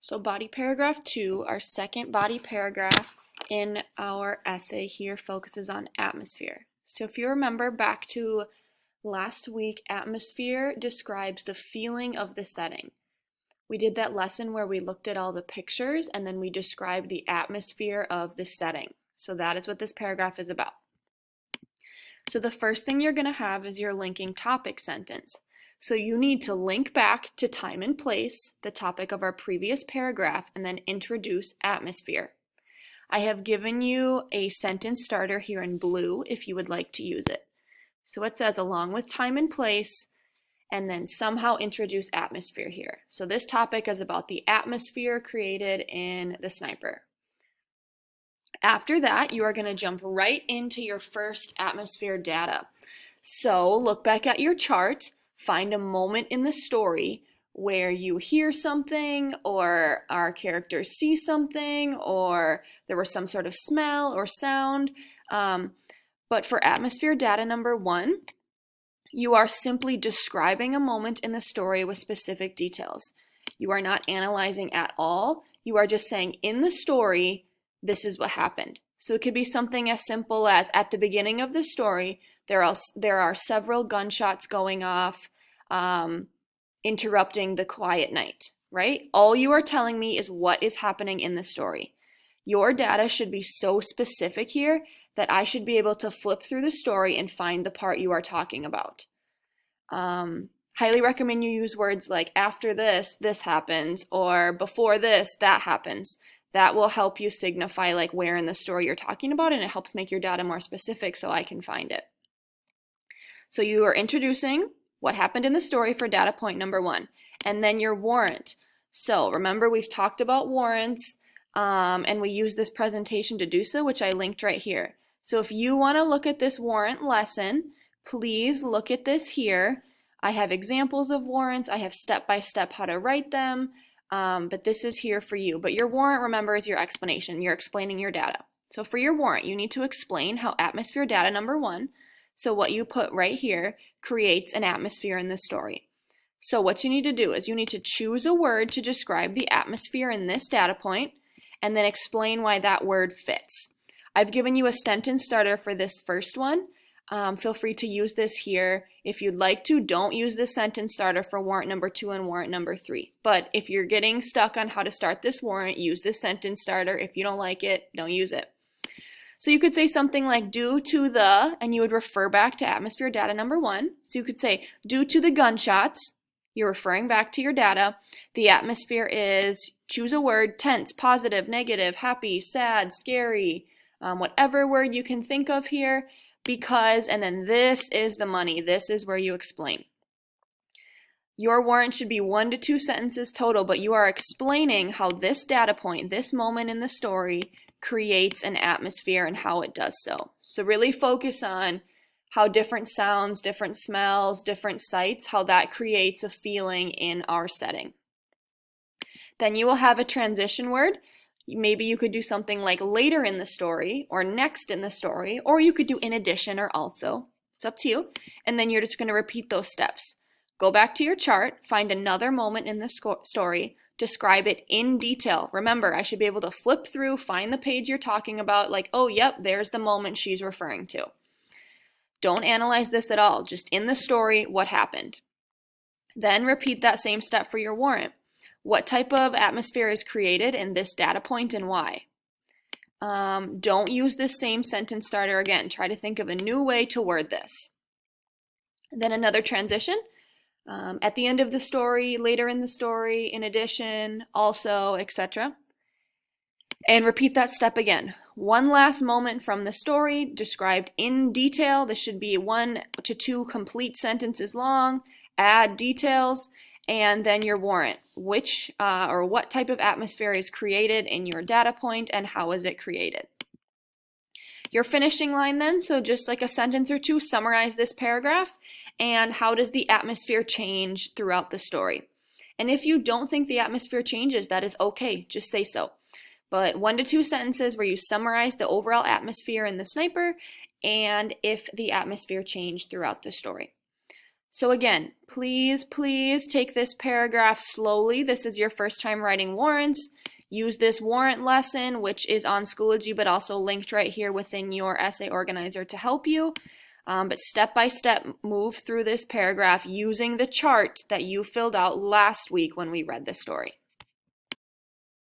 So body paragraph 2, our second body paragraph in our essay here focuses on atmosphere. So if you remember back to last week, atmosphere describes the feeling of the setting. We did that lesson where we looked at all the pictures and then we described the atmosphere of the setting. So that is what this paragraph is about. So the first thing you're going to have is your linking topic sentence. So you need to link back to time and place, the topic of our previous paragraph, and then introduce atmosphere. I have given you a sentence starter here in blue if you would like to use it. So it says along with time and place, and then somehow introduce atmosphere here. So this topic is about the atmosphere created in The Sniper. After that, you are going to jump right into your first atmosphere data. So look back at your chart, find a moment in the story where you hear something, or our characters see something, or there was some sort of smell or sound. But for atmosphere data number 1, you are simply describing a moment in the story with specific details. You are not analyzing at all. You are just saying, in the story, this is what happened. So it could be something as simple as, at the beginning of the story, there are several gunshots going off, interrupting the quiet night, right? All you are telling me is what is happening in the story. Your data should be so specific here that I should be able to flip through the story and find the part you are talking about. Highly recommend you use words like after this happens, or before this, that happens. That will help you signify like where in the story you're talking about, and it helps make your data more specific so I can find it. So you are introducing what happened in the story for data point number 1, and then your warrant. So remember, we've talked about warrants, and we use this presentation to do so, which I linked right here. So if you want to look at this warrant lesson, please look at this here. I have examples of warrants. I have step-by-step how to write them, but this is here for you. But your warrant, remember, is your explanation. You're explaining your data. So for your warrant, you need to explain how atmosphere data number 1, so what you put right here, creates an atmosphere in the story. So what you need to do is you need to choose a word to describe the atmosphere in this data point, and then explain why that word fits. I've given you a sentence starter for this first one. Feel free to use this here. If you'd like to, don't use this sentence starter for warrant number 2 and warrant number 3. But if you're getting stuck on how to start this warrant, use this sentence starter. If you don't like it, don't use it. So you could say something like due to the, and you would refer back to atmosphere data number 1. So you could say due to the gunshots, you're referring back to your data. The atmosphere is, choose a word, tense, positive, negative, happy, sad, scary, whatever word you can think of here, because, and then this is the money. This is where you explain. Your warrant should be 1 to 2 sentences total, but you are explaining how this data point, this moment in the story, creates an atmosphere and how it does so. So really focus on how different sounds, different smells, different sights, how that creates a feeling in our setting. Then you will have a transition word. Maybe you could do something like later in the story, or next in the story, or you could do in addition or also. It's up to you. And then you're just going to repeat those steps. Go back to your chart, find another moment in the story, describe it in detail. Remember, I should be able to flip through, find the page you're talking about, like, oh, yep, there's the moment she's referring to. Don't analyze this at all, just in the story, what happened. Then repeat that same step for your warrant. What type of atmosphere is created in this data point and why? Don't use this same sentence starter again. Try to think of a new way to word this. Then another transition. At the end of the story, later in the story, in addition, also, etc. And repeat that step again. One last moment from the story, described in detail. This should be 1 to 2 complete sentences long. Add details, and then your warrant. Which or what type of atmosphere is created in your data point, and how is it created? Your finishing line then, so just like a sentence or two, summarize this paragraph, and how does the atmosphere change throughout the story? And if you don't think the atmosphere changes, that is okay, just say so. But 1 to 2 sentences where you summarize the overall atmosphere in The Sniper, and if the atmosphere changed throughout the story. So again, please take this paragraph slowly. This is your first time writing warrants. Use this warrant lesson, which is on Schoology, but also linked right here within your essay organizer to help you. But step by step, move through this paragraph using the chart that you filled out last week when we read this story.